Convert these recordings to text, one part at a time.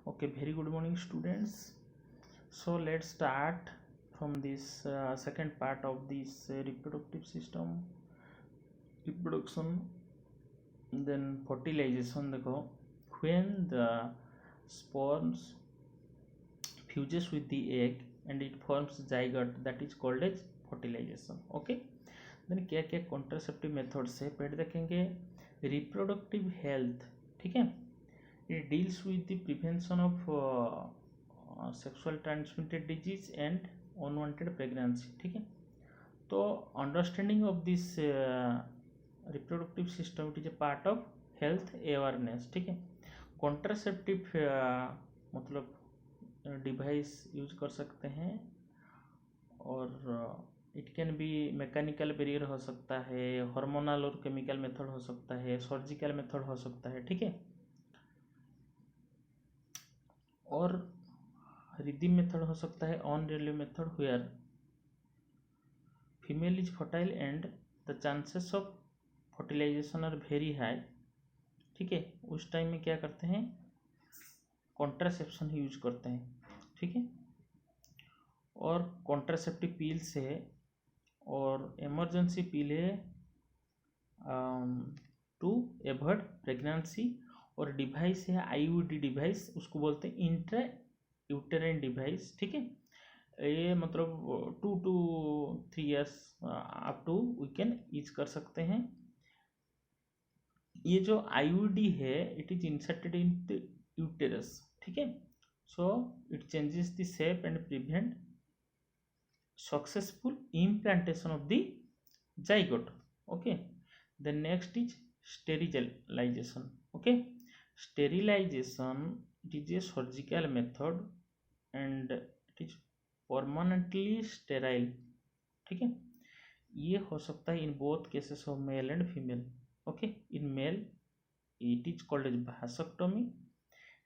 Okay, very good morning students. So let's start from this second part of this reproductive system, reproduction, then fertilization. देखो, when the sperms fuses with the egg and it forms zygote, that is called as fertilization. Okay, then क्या क्या contraceptive methods है पहले देखेंगे. Reproductive health, ठीक है, it deals with the prevention of sexual transmitted disease and unwanted pregnancy. ठीक है, तो understanding of this reproductive system it is A part of health awareness. ठीक है, कॉन्ट्रासेप्टिव मतलब डिवाइस यूज कर सकते हैं और it can be mechanical barrier हो सकता है, हार्मोनल और केमिकल मेथड हो सकता है, सर्जिकल मेथड हो सकता है. ठीक है, और रिदीम मेथड हो सकता है, on relieve method where female is fertile and the chances of fertilization are very high. ठीक है, उस टाइम में क्या करते हैं, कॉन्ट्रासेप्शन यूज करते हैं. ठीक है, और कॉन्ट्रासेप्टिव पिल्स है और इमरजेंसी पिल है टू एवॉइड प्रेगनेंसी, और डिवाइस है आईयूडी डिवाइस, उसको बोलते हैं इंट्रा यूटेराइन डिवाइस. ठीक है, ये मतलब 2 to 3 years up to we can use कर सकते हैं. ये जो आईयूडी है it is inserted in the uterus. ठीक है, so it changes the shape and prevent successful implantation of the zygote. Okay, then next is sterilization. Okay, sterilization it is a surgical method and it is permanently sterile. ठीक है, ये हो सकता है in both cases of male and female. Okay, in male it is called as vasectomy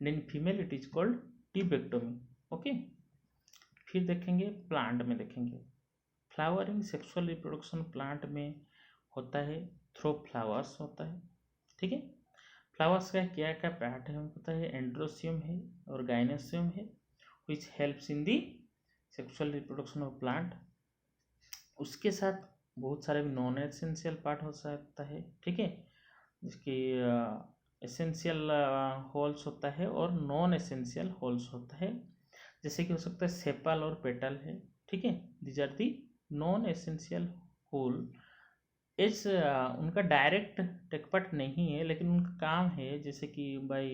and in female it is called tubectomy. Okay, फिर देखेंगे plant में, देखेंगे फ्लावरिंग सेक्सुअल रिप्रोडक्शन प्लांट में होता है थ्रो फ्लावर्स होता है. ठीक है, फ्लावर्स का क्या क्या पार्ट है हमें पता है, एंड्रोसियम है और गाइनेसियम है which helps in the sexual reproduction of plant. उसके साथ बहुत सारे नॉन एसेंशियल पार्ट हो सकता है. ठीक है, जिसकी एसेंशियल होल्स होता है और नॉन एसेंशियल होल्स होता है, जैसे कि हो सकता है सेपल और पेटल है. ठीक है, these are the non essential whorl. इस उनका डायरेक्ट टेकपार्ट नहीं है लेकिन उनका काम है, जैसे कि by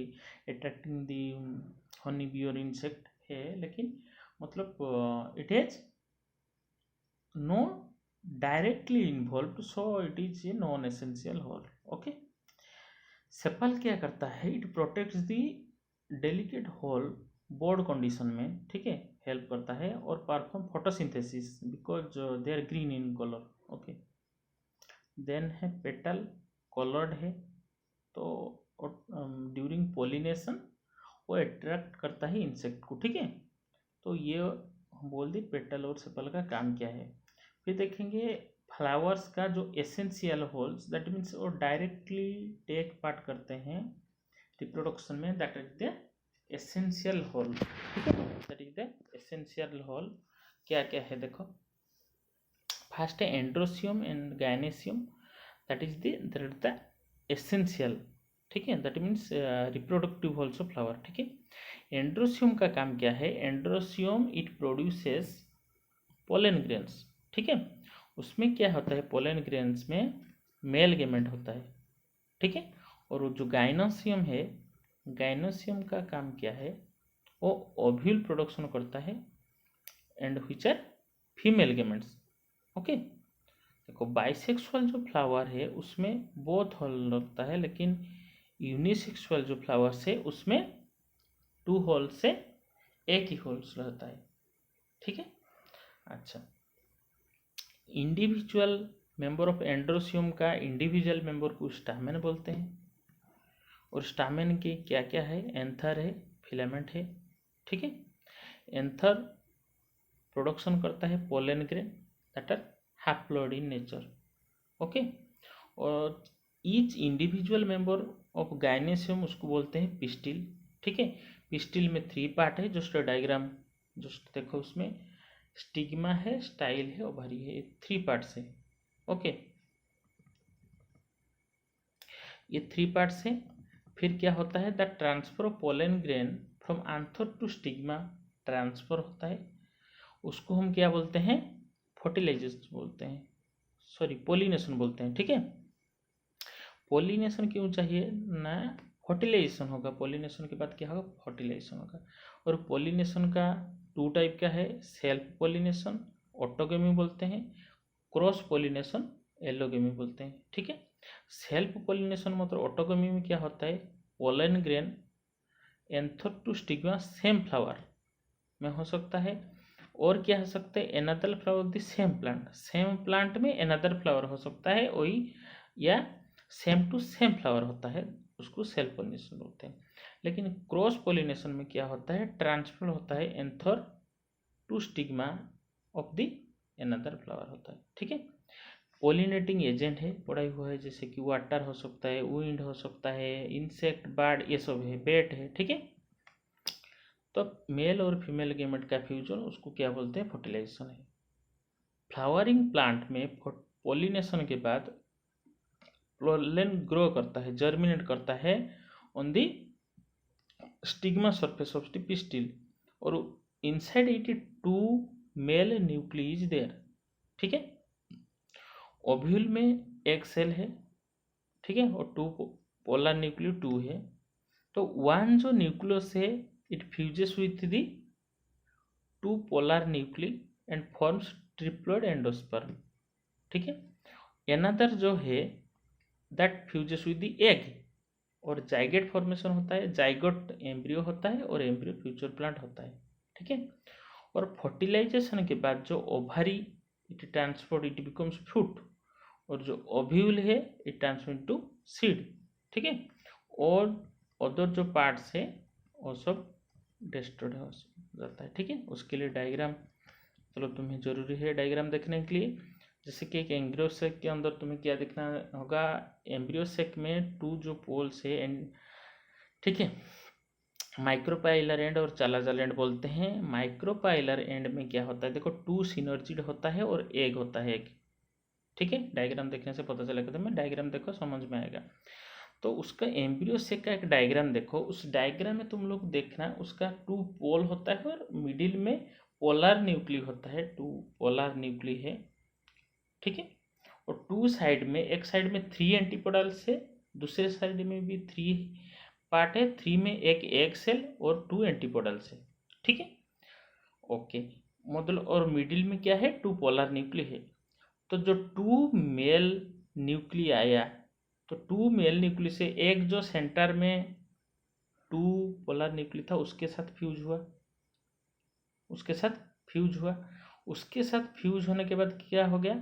attracting the honey bee और इंसेक्ट है, लेकिन मतलब it has no directly involve, so it is a non essential whorl. Okay, sepal क्या करता है, it protects the delicate whorl bud condition में. ठीक है, हेल्प करता है और perform photosynthesis because they are green in colour. Okay, then है पेटल कलर्ड है, तो ड्यूरिंग पोलिनेशन वो अट्रैक्ट करता है इंसेक्ट को. ठीक है, तो ये हम बोल दी पेटल और सेपल का काम क्या है. फिर देखेंगे फ्लावर्स का जो एसेंशियल होल्स, दैट मीन्स वो डायरेक्टली टेक पार्ट करते हैं रिप्रोडक्शन में, that is the essential whorl. ठीक है, that is the essential whorl. क्या क्या है देखो, फर्स्ट है androecium and gynoecium, that is the essential. ठीक है, that means reproductive whorls of flower. ठीक है, एंड्रोसियम का काम क्या है, androecium it produces pollen grains. ठीक है, उसमें क्या होता है, पोलन ग्रेन्स में मेल गेमेंट होता है. ठीक है, और वो जो गाइनोसियम है, गाइनोसियम का काम क्या है, वो ओव्यूल प्रोडक्शन करता है and which are female gametes. Okay, देखो बाइसेक्सुअल जो फ्लावर है उसमें बोथ होल लगता है, लेकिन यूनिसेक्सुअल जो फ्लावर्स है उसमें 2 होल से एक ही होल्स रहता है. ठीक है, अच्छा, इंडिविजुअल मेंबर ऑफ एंड्रोसियम का इंडिविजुअल मेंबर को स्टामेन बोलते हैं, और स्टामेन के क्या क्या है, एंथर है, फिलामेंट है. ठीक है, एंथर प्रोडक्शन करता है pollen grain that are haploid in nature. Okay, और each individual member of gynoecium उसको बोलते हैं पिस्टिल. ठीक है, पिस्टिल में 3 पार्ट है, जो डायग्राम जो देखो उसमें स्टिग्मा है, स्टाइल है, ओवरी है, 3 पार्ट्स है। ओके, ये 3 पार्ट्स है। फिर क्या होता है, the transfer of pollen grain from anther to stigma transfer होता है, उसको हम क्या बोलते हैं, फर्टिलाइजेशन बोलते हैं, सॉरी पोलिनेशन बोलते हैं। ठीक है, पोलिनेशन क्यों चाहिए ना, फर्टिलाइजेशन होगा, पोलिनेशन के बाद क्या होगा, फर्टिलाइजेशन होगा। और पोलिनेशन का 2 टाइप का है, सेल्फ पोलिनेशन ऑटोगेमी बोलते हैं, क्रॉस पोलिनेशन एलोगेमी बोलते हैं। ठीक है, सेल्फ पोलिनेशन मतलब ऑटोगेमी में क्या होता है, pollen grain anther to stigma same flower में हो सकता है, और क्या हो सकता है, another flower of the same plant, same plant में एनदर फ्लावर हो सकता है वही, या सेम टू सेम फ्लावर होता है, उसको सेल्फ पोलिनेशन बोलते हैं। लेकिन क्रॉस पोलिनेशन में क्या होता है, ट्रांसफर होता है anther to stigma of the another flower होता है। ठीक है, पोलिनेटिंग एजेंट है, पढ़ा हुआ है, जैसे कि वाटर हो सकता है, विंड हो सकता है, इंसेक्ट, बर्ड, ये सब है, बेट है। ठीक है, तो मेल और फीमेल गेमेट का फ्यूजन उसको क्या बोलते हैं, फर्टिलाइजेशन है। फ्लावरिंग प्लांट में पोलिनेशन के बाद पोलन ग्रो करता है, जर्मिनेट करता है on the stigma surface of the pistil, और inside it 2 male nucleus there. ठीक है, ओव्यूल में एक सेल है, ठीक है, और 2 पोलर न्यूक्लियो 2 है, तो 1 जो न्यूक्लियस है it fuses with the 2 polar nuclei and forms triploid endosperm. ठीक है, एनदर जो है that fuses with the egg, और जाइगेट फॉर्मेशन होता है, जाइगोट एम्ब्रियो होता है, और एम्ब्रियो फ्यूचर प्लांट होता है। ठीक है, और फर्टिलाइजेशन के बाद जो ovary it transfer it becomes fruit, और जो ओव्यूल है इट ट्रांसफर इनटू सीड। ठीक है, और अदर जो पार्ट्स है वो सब डिस्ट्रॉयड हो जाता है। ठीक है, उसके लिए डायग्राम, चलो तुम्हें जरूरी है डायग्राम देखने के लिए। जैसे कि एक एम्ब्रियोसेक के अंदर तुम्हें क्या देखना होगा, एम्ब्रियोसेक में 2 जो पोल्स है एंड, ठीक है, माइक्रोपाइलर एंड और चालाजाल एंड बोलते हैं। माइक्रोपाइलर एंड में क्या होता है, देखो 2 सिनर्जिड होता है और एग होता है एक। ठीक है, डायग्राम देखने से पता चलेगा, तो मैं डायग्राम देखो समझ में आएगा। तो उसका एम्ब्रियोसेक का एक डायग्राम देखो, उस डायग्राम में तुम लोग देखना उसका 2 पोल होता है और मिडिल में पोलर न्यूक्ली होता है, 2 पोलर न्यूक्ली है। ठीक है, और 2 साइड में, एक साइड में 3 एंटीपोडल्स है, दूसरे साइड में भी 3 पार्ट है, 3 में एक एग सेल और 2 एंटीपोडल्स है। ठीक है, ओके, मतलब और मिडिल में क्या है, 2 पोलर न्यूक्ली है। तो जो 2 मेल न्यूक्ली आया, तो 2 मेल न्यूक्ली से एक जो सेंटर में 2 पोलर न्यूक्ली था उसके साथ फ्यूज हुआ, उसके साथ फ्यूज हुआ, उसके साथ फ्यूज होने के बाद क्या हो गया,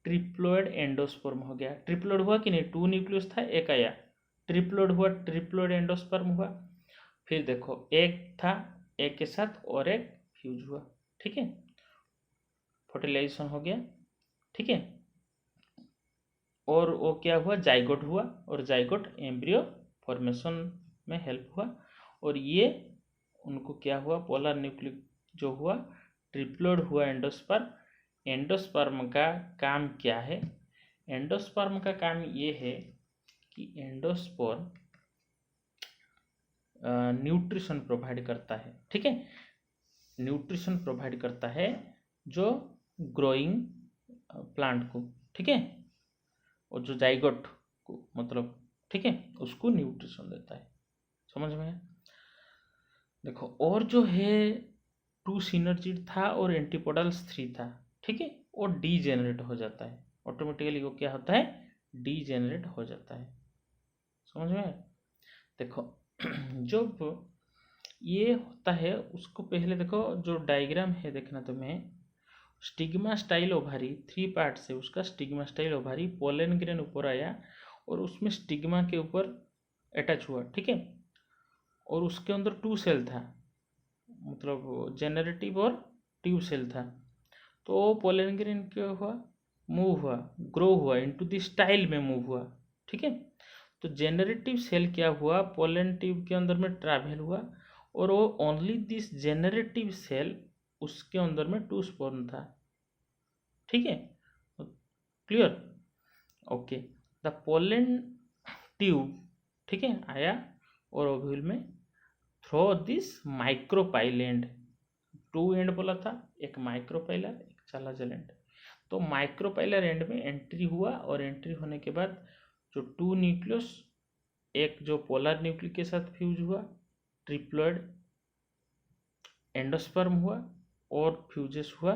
ट्रिप्लोइड एंडोस्पर्म हो गया। ट्रिप्लोइड हुआ कि नहीं, 2 न्यूक्लियस था, एक आया, ट्रिप्लोइड हुआ, ट्रिप्लोइड एंडोस्पर्म हुआ। फिर देखो एक था, एक के साथ और एक फ्यूज हुआ। ठीक है, फर्टिलाइजेशन हो गया। ठीक है, और वो क्या हुआ, जाइगोट हुआ, और जाइगोट एम्ब्रियो फॉर्मेशन में हेल्प हुआ, और ये उनको क्या हुआ, पोलर न्यूक्लिक जो हुआ, ट्रिप्लोइड हुआ एंडोस्पर्म। एंडोस्पर्म का काम क्या है, एंडोस्पर्म का काम ये है कि एंडोस्पर्म न्यूट्रिशन प्रोवाइड करता है। ठीक है, न्यूट्रिशन प्रोवाइड करता है जो ग्रोइंग प्लांट को। ठीक है, और जो जाइगोट को मतलब, ठीक है, उसको न्यूट्रिशन देता है। समझ में है, देखो, और जो है 2 सिनर्जिड था और एंटीपोडल्स 3 था। ठीक है, वो डीजेनरेट हो जाता है ऑटोमेटिकली, वो क्या होता है, डीजेनरेट हो जाता है। समझ में, देखो जब ये होता है उसको पहले देखो, जो डायग्राम है देखना तुम्हें, स्टिग्मा स्टाइल ओवारी 3 पार्ट से, उसका stigma style ovary, pollen grain ऊपर आया और उसमें स्टिग्मा के ऊपर अटैच हुआ। ठीक है, और उसके अंदर 2 सेल था, मतलब जेनरेटिव और ट्यूब सेल था। तो पोलन ग्रेन क्या हुआ, मूव हुआ, ग्रो हुआ, इनटू द स्टाइल में मूव हुआ। ठीक है, तो जेनरेटिव सेल क्या हुआ, पोलन ट्यूब के अंदर में ट्रैवल हुआ और वो ओनली दिस जेनरेटिव सेल, उसके अंदर में 2 स्पर्म था। ठीक है, clear. Okay, the pollen tube, ठीक है, आया और ओव्यूल में थ्रो दिस माइक्रोपाइलेंड, 2 एंड बोला था, एक माइक्रोपाइलर एक चालाजल एंड। तो माइक्रोपाइलर एंड में एंट्री हुआ और एंट्री होने के बाद जो 2 न्यूक्लियस, एक जो पोलर न्यूक्लियस के साथ फ्यूज हुआ, ट्रिप्लॉइड एंडोस्पर्म हुआ, और फ्यूजेस हुआ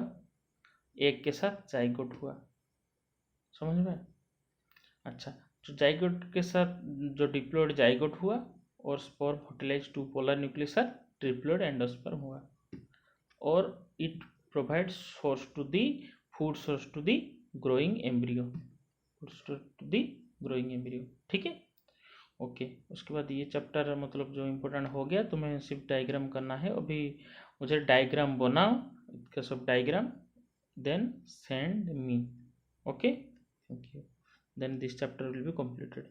एक के साथ जाइगोट हुआ। समझ में? अच्छा, तो जाइगोट के साथ जो डिप्लॉइड जाइगोट हुआ और स्पर्म फर्टिलाइज 2 पोलर न्यूक्लियस साथ ट्रिप्लॉइड एंडोस्पर्म हुआ, और it provides source to the food source to the growing embryo, food source to the growing embryo. ठीक है, ओके। उसके बाद ये चैप्टर मतलब जो इम्पोर्टेंट हो गया, तुम्हें सिर्फ डायग्राम करना है। अभी मुझे डायग्राम बनाओ, इसका सब diagram, then send me. Okay, thank you, then this chapter will be completed.